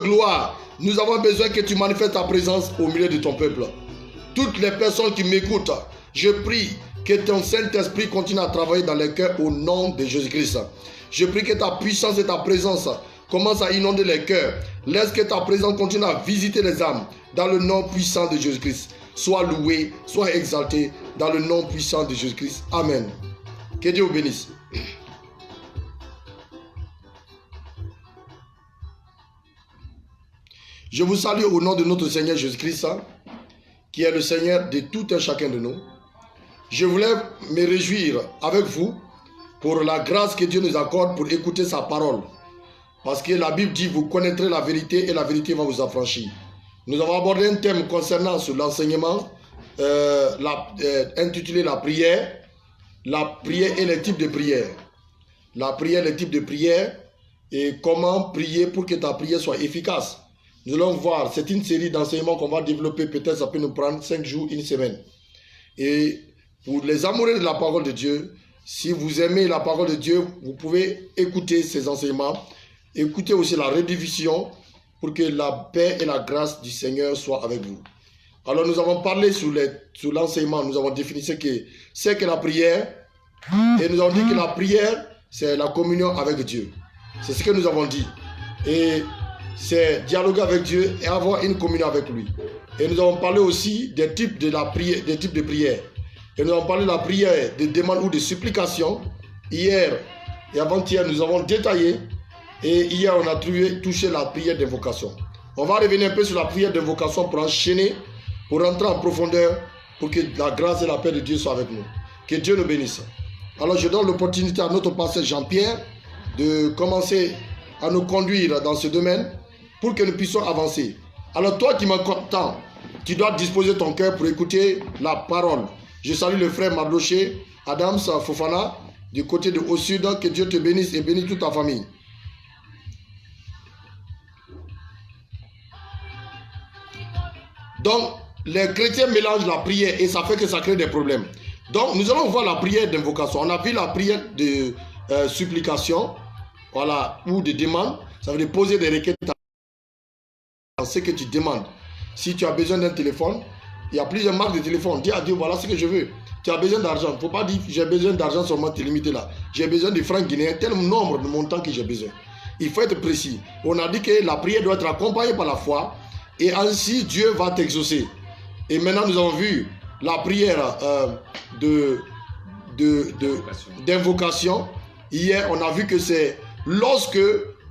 gloire, nous avons besoin que tu manifestes ta présence au milieu de ton peuple. Toutes les personnes qui m'écoutent, je prie que ton Saint-Esprit continue à travailler dans les cœurs au nom de Jésus-Christ. Je prie que ta puissance et ta présence commencent à inonder les cœurs. Laisse que ta présence continue à visiter les âmes dans le nom puissant de Jésus-Christ. Sois loué, sois exalté dans le nom puissant de Jésus-Christ. Amen. Que Dieu vous bénisse. Je vous salue au nom de notre Seigneur Jésus-Christ, qui est le Seigneur de tout un chacun de nous. Je voulais me réjouir avec vous pour la grâce que Dieu nous accorde pour écouter sa parole. Parce que la Bible dit, vous connaîtrez la vérité et la vérité va vous affranchir. Nous avons abordé un thème concernant sur l'enseignement, intitulé la prière et les types de prière. La prière, les types de prière et comment prier pour que ta prière soit efficace. Nous allons voir, c'est une série d'enseignements qu'on va développer, peut-être ça peut nous prendre 5 jours, une semaine. Et pour les amoureux de la parole de Dieu, si vous aimez la parole de Dieu, vous pouvez écouter ces enseignements, écoutez aussi la rediffusion pour que la paix et la grâce du Seigneur soient avec vous. Alors nous avons parlé sur l'enseignement, nous avons défini ce que la prière, et nous avons dit que la prière, c'est la communion avec Dieu. C'est ce que nous avons dit. Et c'est dialoguer avec Dieu et avoir une communion avec lui. Et nous avons parlé aussi des types de prière. Et nous avons parlé de la prière de demande ou de supplication. Hier et avant-hier, nous avons détaillé. Et hier, on a touché la prière d'invocation. On va revenir un peu sur la prière d'invocation pour enchaîner, pour rentrer en profondeur, pour que la grâce et la paix de Dieu soient avec nous. Que Dieu nous bénisse. Alors, je donne l'opportunité à notre pasteur Jean-Pierre de commencer à nous conduire dans ce domaine pour que nous puissions avancer. Alors toi qui m'entends, tu dois disposer ton cœur pour écouter la parole. Je salue le frère Mabloché, Adams Fofana, du côté de Au Sud. Que Dieu te bénisse et bénisse toute ta famille. Donc, les chrétiens mélangent la prière et ça fait que ça crée des problèmes. Donc, nous allons voir la prière d'invocation. On a vu la prière de supplication, voilà, ou de demande. Ça veut dire poser des requêtes à ce que tu demandes. Si tu as besoin d'un téléphone, il y a plusieurs marques de téléphone. Dis à Dieu, voilà ce que je veux. Tu as besoin d'argent. Il ne faut pas dire, j'ai besoin d'argent seulement, tu es limité là. J'ai besoin de francs guinéens, tel nombre de montants que j'ai besoin. Il faut être précis. On a dit que la prière doit être accompagnée par la foi et ainsi Dieu va t'exaucer. Et maintenant, nous avons vu la prière d'invocation. Hier, on a vu que c'est lorsque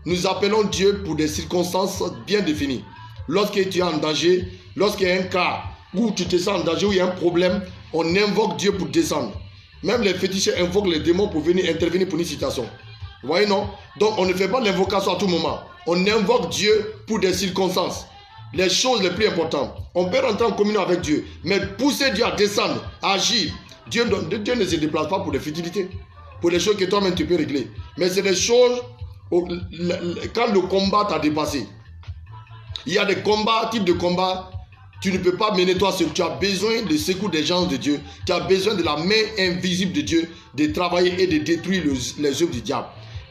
nous appelons Dieu pour des circonstances bien définies. Lorsque tu es en danger, lorsqu'il y a un cas où tu te sens en danger, où il y a un problème, on invoque Dieu pour descendre. Même les féticheurs invoquent les démons pour venir intervenir pour une situation. Vous voyez, non? Donc, on ne fait pas l'invocation à tout moment. On invoque Dieu pour des circonstances. Les choses les plus importantes. On peut rentrer en communion avec Dieu, mais pousser Dieu à descendre, à agir. Dieu ne se déplace pas pour les futilités, pour les choses que toi-même tu peux régler. Mais c'est des choses, quand le combat t'a dépassé. Il y a des combats, types de combats, tu ne peux pas mener toi seul. Tu as besoin du secours des gens de Dieu. Tu as besoin de la main invisible de Dieu, de travailler et de détruire les œuvres du diable.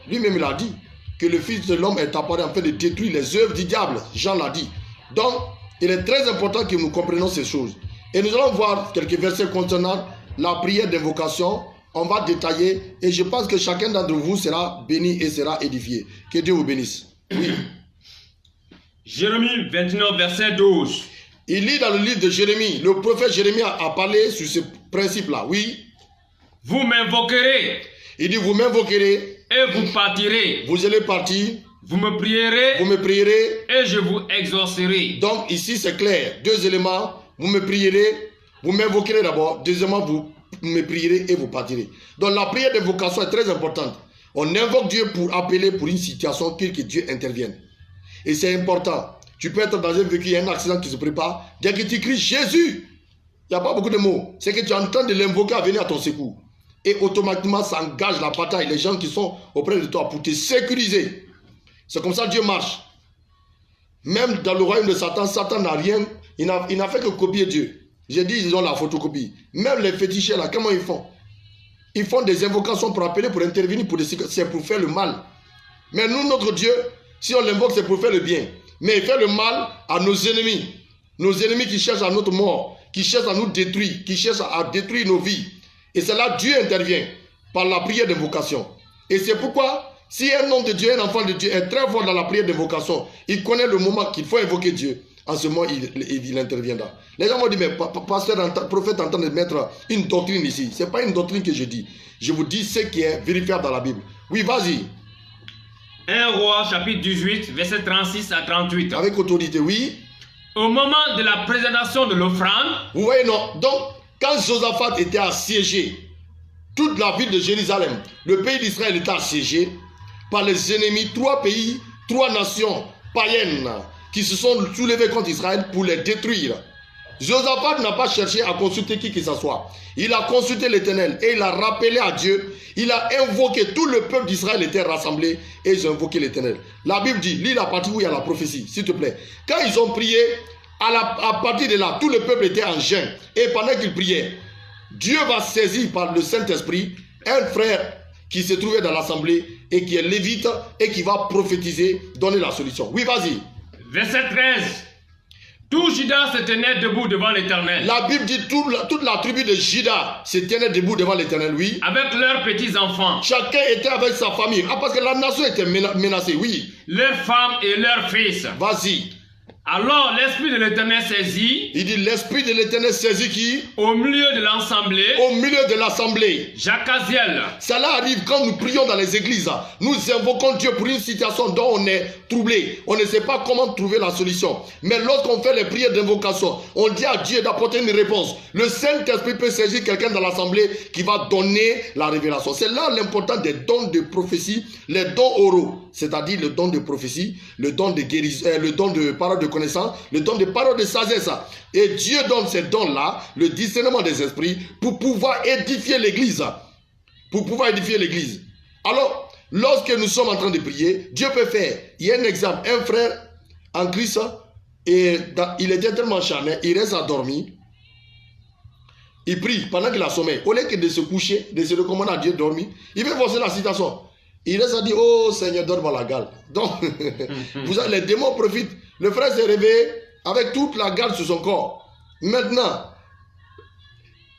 Lui-même, il a dit que le Fils de l'homme est apparu en fait de détruire les œuvres du diable. Jean l'a dit. Donc, il est très important que nous comprenions ces choses. Et nous allons voir quelques versets concernant la prière d'invocation. On va détailler et je pense que chacun d'entre vous sera béni et sera édifié. Que Dieu vous bénisse. Oui. Jérémie 29, verset 12. Il lit dans le livre de Jérémie. Le prophète Jérémie a parlé sur ce principe-là. Oui. Vous m'invoquerez. Il dit, vous m'invoquerez. Et vous partirez. Vous allez partir. Vous me prierez. Vous me prierez. Et je vous exaucerai. Donc ici c'est clair. 2 éléments. Vous me prierez. Vous m'invoquerez d'abord. Deuxièmement, vous me prierez et vous partirez. Donc la prière d'invocation est très importante. On invoque Dieu pour appeler pour une situation que Dieu intervienne. Et c'est important. Tu peux être dans un véhicule, il y a un accident qui se prépare. Dès que tu cries Jésus, il n'y a pas beaucoup de mots. C'est que tu es en train de l'invoquer à venir à ton secours. Et automatiquement, ça engage la bataille. Les gens qui sont auprès de toi pour te sécuriser. C'est comme ça que Dieu marche. Même dans le royaume de Satan, Satan n'a rien. Il n'a fait que copier Dieu. J'ai dit, ils ont la photocopie. Même les féticheurs, là, comment ils font? Ils font des invocations pour appeler, pour intervenir, c'est pour faire le mal. Mais nous, notre Dieu, si on l'invoque, c'est pour faire le bien. mais il fait le mal à nos ennemis. Nos ennemis qui cherchent à notre mort, qui cherchent à nous détruire, qui cherchent à détruire nos vies. Et c'est là que Dieu intervient par la prière d'invocation. Et c'est pourquoi, si un homme de Dieu, un enfant de Dieu est très fort dans la prière d'invocation, il connaît le moment qu'il faut invoquer Dieu. En ce moment, il interviendra. Les gens vont dire, mais pasteur, prophète est en train de mettre une doctrine ici. Ce n'est pas une doctrine que je dis. Je vous dis ce qui est vérifiable dans la Bible. Oui, vas-y. 1 Roi, chapitre 18, versets 36 à 38. Avec autorité, oui. Au moment de la présentation de l'offrande. Vous voyez, non. Donc, quand Josaphat était assiégé, toute la ville de Jérusalem, le pays d'Israël était assiégé par les ennemis, 3 pays, 3 nations païennes qui se sont soulevés contre Israël pour les détruire. Josaphat n'a pas cherché à consulter qui que ce soit. Il a consulté l'Éternel et il a rappelé à Dieu. Il a invoqué, tout le peuple d'Israël était rassemblé et ils ont invoqué l'Éternel. La Bible dit, lis la partie où il y a la prophétie, s'il te plaît. Quand ils ont prié, à partir de là, tout le peuple était en jeûne. Et pendant qu'ils priaient, Dieu va saisir par le Saint-Esprit un frère qui se trouvait dans l'assemblée et qui est lévite et qui va prophétiser, donner la solution. Oui, vas-y. Verset 13. Tout Juda se tenait debout devant l'Éternel. La Bible dit toute la tribu de Juda se tenait debout devant l'Éternel, oui. Avec leurs petits-enfants. Chacun était avec sa famille. Ah, parce que la nation était menacée, oui. Leurs femmes et leurs fils. Vas-y. Alors l'Esprit de l'Éternel saisit. Il dit l'Esprit de l'Éternel saisit qui? Au milieu de l'assemblée. Au milieu de l'assemblée. Jacaziel. Cela arrive quand nous prions dans les églises. Nous invoquons Dieu pour une situation dont on est troublé. On ne sait pas comment trouver la solution. Mais lorsqu'on fait les prières d'invocation, on dit à Dieu d'apporter une réponse. Le Saint-Esprit peut saisir quelqu'un dans l'assemblée qui va donner la révélation. C'est là l'importance des dons de prophétie, les dons oraux, c'est-à-dire le don de prophétie, le don de guérison, le don de parole de connaissance, le don de parole de sagesse. Et Dieu donne ces dons-là, le discernement des esprits, pour pouvoir édifier l'église. Pour pouvoir édifier l'église. Alors, lorsque nous sommes en train de prier, Dieu peut faire. Il y a un exemple, un frère en Christ, et il était tellement charmé, il reste endormi. Il prie pendant qu'il a sommeil. Au lieu que de se coucher, de se recommander à Dieu dormir, il veut forcer la citation. Il reste à dire, oh Seigneur, donne-moi la garde. Donc, les démons profitent. Le frère s'est réveillé avec toute la garde sur son corps. Maintenant,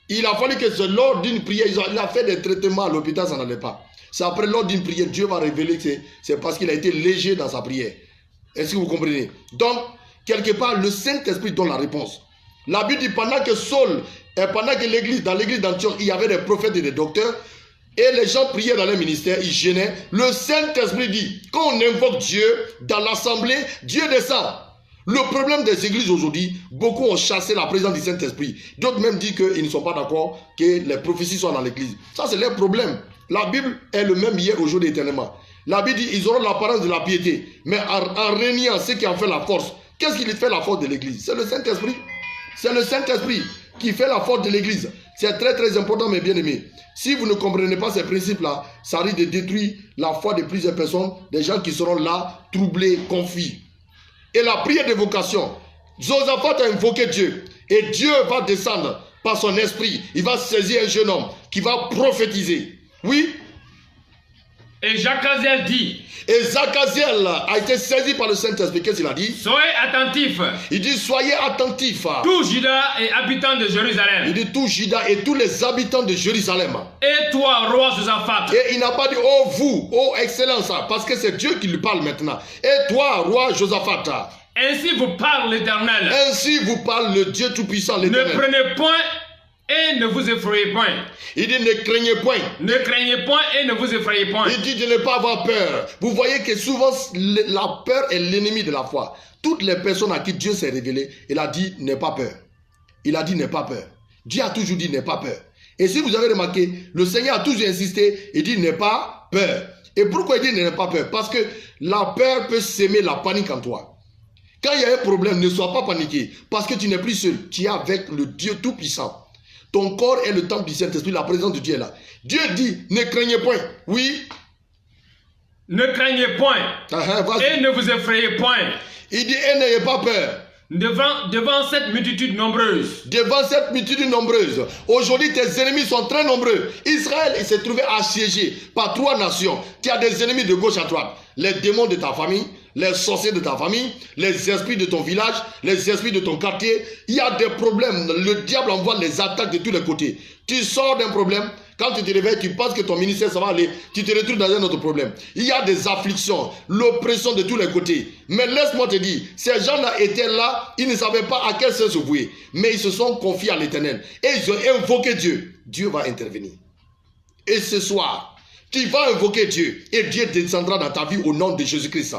il a fallu que lors d'une prière, il a fait des traitements à l'hôpital, ça n'allait pas. C'est après lors d'une prière, Dieu va révéler que c'est parce qu'il a été léger dans sa prière. Est-ce que vous comprenez? Donc, quelque part, le Saint-Esprit donne la réponse. La Bible dit, pendant que Saul, pendant que l'église, dans l'église d'Antioche, il y avait des prophètes et des docteurs, et les gens priaient dans leur ministère, ils gênaient. Le Saint-Esprit dit, quand on invoque Dieu dans l'assemblée, Dieu descend. Le problème des églises aujourd'hui, beaucoup ont chassé la présence du Saint-Esprit. D'autres même disent qu'ils ne sont pas d'accord que les prophéties soient dans l'église. Ça, c'est leur problème. La Bible est le même hier, aujourd'hui, éternellement. La Bible dit, ils auront l'apparence de la piété. Mais en régnant, ce qui en fait la force. Qu'est-ce qui fait la force de l'église? C'est le Saint-Esprit. C'est le Saint-Esprit qui fait la force de l'église. C'est très très important, mes bien-aimés. Si vous ne comprenez pas ces principes-là, ça risque de détruire la foi de plusieurs personnes, des gens qui seront là, troublés, confus. Et la prière d'évocation, Josaphat a invoqué Dieu. Et Dieu va descendre par son esprit. Il va saisir un jeune homme qui va prophétiser. Oui. Et Jacaziel dit. Et Jacaziel a été saisi par le Saint-Esprit. Qu'est-ce qu'il a dit? Soyez attentifs. Il dit soyez attentifs. Tout Juda et habitants de Jérusalem. Il dit tout Juda et tous les habitants de Jérusalem. Et toi, roi Josaphat. Et il n'a pas dit oh vous, oh excellence, parce que c'est Dieu qui lui parle maintenant. Et toi, roi Josaphat. Ainsi vous parle l'Éternel. Ainsi vous parle le Dieu Tout-Puissant, l'Éternel. Ne prenez point et ne vous effrayez point. Il dit ne craignez point. Ne craignez point et ne vous effrayez point. Il dit de ne pas avoir peur. Vous voyez que souvent la peur est l'ennemi de la foi. Toutes les personnes à qui Dieu s'est révélé, il a dit n'aie pas peur. Il a dit n'aie pas peur. Dieu a toujours dit n'aie pas peur. Et si vous avez remarqué, le Seigneur a toujours insisté, il dit n'aie pas peur. Et pourquoi il dit n'aie pas peur? Parce que la peur peut s'aimer la panique en toi. Quand il y a un problème, ne sois pas paniqué. Parce que tu n'es plus seul. Tu es avec le Dieu Tout-Puissant. Ton corps est le temple du Saint-Esprit, la présence de Dieu est là. Dieu dit, ne craignez point. Oui. Ne craignez point. Et ne vous effrayez point. Il dit, et n'ayez pas peur. Devant cette multitude nombreuse. Devant cette multitude nombreuse. Aujourd'hui, tes ennemis sont très nombreux. Israël s'est trouvé assiégé par 3 nations. Tu as des ennemis de gauche à droite. Les démons de ta famille, les sorciers de ta famille, les esprits de ton village, les esprits de ton quartier. Il y a des problèmes. Le diable envoie les attaques de tous les côtés. Tu sors d'un problème, quand tu te réveilles, tu penses que ton ministère, ça va aller. Tu te retrouves dans un autre problème. Il y a des afflictions, l'oppression de tous les côtés. Mais laisse-moi te dire, ces gens-là étaient là, ils ne savaient pas à quel sens se vouer. Mais ils se sont confiés à l'Éternel. Et ils ont invoqué Dieu. Dieu va intervenir. Et ce soir, tu vas invoquer Dieu et Dieu descendra dans ta vie au nom de Jésus-Christ.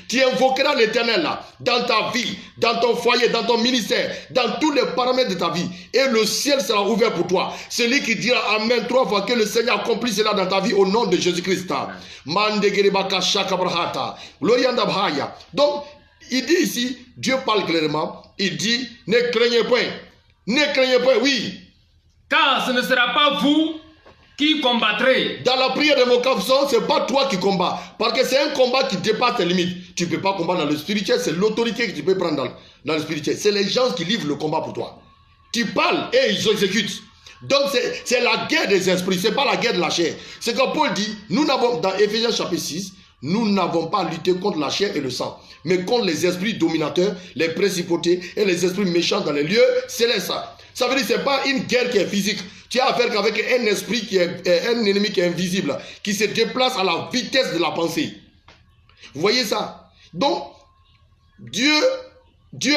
Tu invoqueras l'Éternel là, dans ta vie, dans ton foyer, dans ton ministère, dans tous les paramètres de ta vie. Et le ciel sera ouvert pour toi. Celui qui dira Amen 3 fois que le Seigneur accomplit cela dans ta vie au nom de Jésus-Christ. Donc, il dit ici, Dieu parle clairement, il dit, ne craignez point. Ne craignez point, oui. Car ce ne sera pas vous qui combattrez. Dans la prière d'invocation, ce n'est pas toi qui combats. Parce que c'est un combat qui dépasse tes limites. Tu ne peux pas combattre dans le spirituel, c'est l'autorité que tu peux prendre dans le spirituel. C'est les gens qui livrent le combat pour toi. Tu parles et ils exécutent. Donc c'est la guerre des esprits, ce n'est pas la guerre de la chair. C'est que Paul dit, nous n'avons, dans Éphésiens chapitre 6, nous n'avons pas lutté contre la chair et le sang, mais contre les esprits dominateurs, les principautés et les esprits méchants dans les lieux célestes. Ça veut dire que ce n'est pas une guerre qui est physique. Tu as affaire qu'avec un esprit qui est un ennemi qui est invisible, qui se déplace à la vitesse de la pensée. Vous voyez ça? Donc, Dieu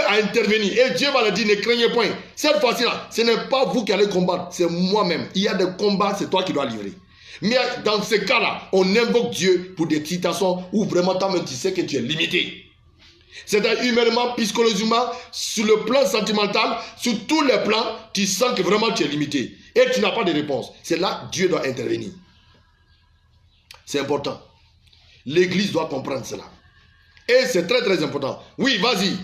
a intervenu et Dieu va le dire, ne craignez point. Cette fois-ci-là, ce n'est pas vous qui allez combattre, c'est moi-même. Il y a des combats, c'est toi qui dois livrer. Mais dans ce cas-là, on invoque Dieu pour des situations où vraiment toi-même tu sais que tu es limité. C'est-à-dire humainement, psychologiquement, sur le plan sentimental, sur tous les plans, tu sens que vraiment tu es limité. Et tu n'as pas de réponse. C'est là que Dieu doit intervenir. C'est important. L'église doit comprendre cela. Et c'est très très important. Oui, vas-y.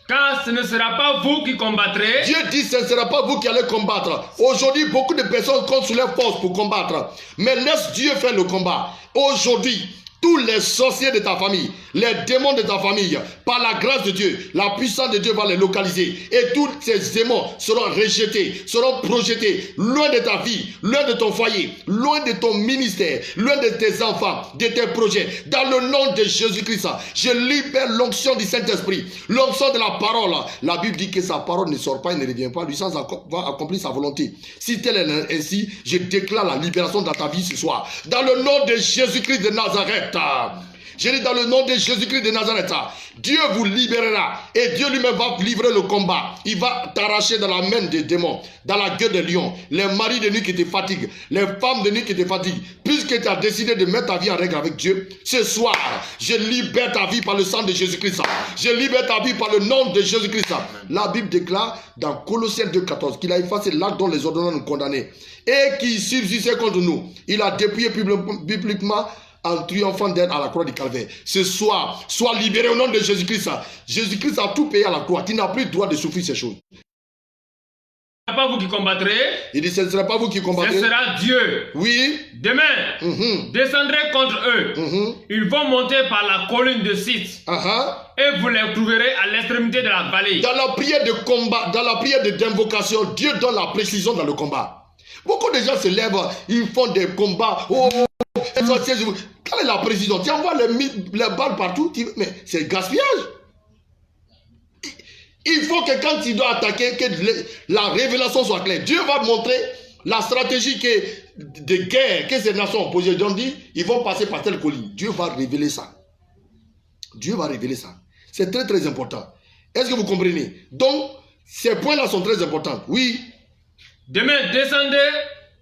Car ce ne sera pas vous qui combattrez. Dieu dit ce ne sera pas vous qui allez combattre. Aujourd'hui, beaucoup de personnes comptent sur leurs forces pour combattre. Mais laisse Dieu faire le combat. Aujourd'hui, tous les sorciers de ta famille, les démons de ta famille, par la grâce de Dieu, la puissance de Dieu va les localiser. Et tous ces démons seront rejetés, seront projetés loin de ta vie, loin de ton foyer, loin de ton ministère, loin de tes enfants, de tes projets. Dans le nom de Jésus-Christ, je libère l'onction du Saint-Esprit, l'onction de la parole. La Bible dit que sa parole ne sort pas et ne revient pas, lui sans accomplir sa volonté. Si tel est ainsi, je déclare la libération dans ta vie ce soir. Dans le nom de Jésus-Christ de Nazareth. Je dis dans le nom de Jésus-Christ de Nazareth, Dieu vous libérera et Dieu lui-même va livrer le combat. Il va t'arracher dans la main des démons, dans la gueule des lions, les maris de nuit qui te fatiguent, les femmes de nuit qui te fatiguent. Puisque tu as décidé de mettre ta vie en règle avec Dieu, ce soir, je libère ta vie par le sang de Jésus-Christ. Je libère ta vie par le nom de Jésus-Christ. La Bible déclare dans Colossiens 2,14 qu'il a effacé l'acte dont les ordonnances nous condamnaient et qui subsistait contre nous. Il a dépouillé publiquement en triomphant d'elle à la croix du Calvaire. Ce soir, sois libéré au nom de Jésus-Christ. Jésus-Christ a tout payé à la croix. Tu n'as plus le droit de souffrir ces choses. Ce ne sera pas vous qui combattrez. Il dit, ce ne sera pas vous qui combattrez. Ce sera Dieu. Oui. Demain, descendrez contre eux. Ils vont monter par la colline de Sith. Et vous les trouverez à l'extrémité de la vallée. Dans la prière de combat, dans la prière d'invocation, Dieu donne la précision dans le combat. Beaucoup de gens se lèvent, ils font des combats. Quelle est la précision? Tu envoies les balles partout, mais c'est gaspillage. Il faut que quand tu dois attaquer, que la révélation soit claire. Dieu va montrer la stratégie de guerre que ces nations ont posée. Dieu dit, ils vont passer par telle colline. Dieu va révéler ça. Dieu va révéler ça. C'est très très important. Est-ce que vous comprenez? Donc, ces points-là sont très importants. Oui. Demain, descendez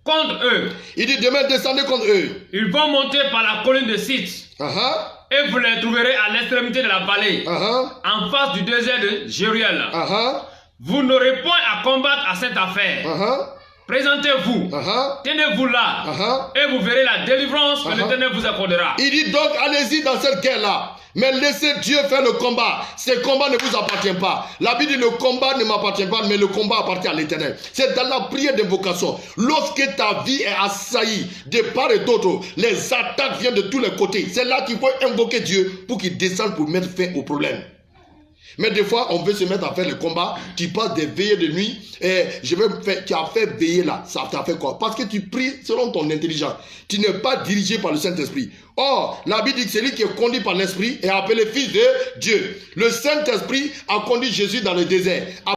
contre eux. Il dit demain, descendez contre eux. Ils vont monter par la colline de Sith. Et vous les trouverez à l'extrémité de la vallée. En face du désert de Jéruel. Vous n'aurez point à combattre à cette affaire. Présentez-vous. Tenez-vous là. Et vous verrez la délivrance que l'Éternel vous accordera. Il dit donc, allez-y dans cette guerre-là. Mais laissez Dieu faire le combat. Ce combat ne vous appartient pas. La Bible dit le combat ne m'appartient pas, mais le combat appartient à l'Éternel. C'est dans la prière d'invocation. Lorsque ta vie est assaillie de part et d'autre, les attaques viennent de tous les côtés. C'est là qu'il faut invoquer Dieu pour qu'il descende pour mettre fin au problème. Mais des fois, on veut se mettre à faire le combat. Tu passes des veillées de nuit. Et tu as fait veiller là. Ça t'a fait quoi? Parce que tu pries selon ton intelligence. Tu n'es pas dirigé par le Saint-Esprit. Or, la Bible dit que celui qui est conduit par l'Esprit est appelé fils de Dieu. Le Saint-Esprit a conduit Jésus dans le désert.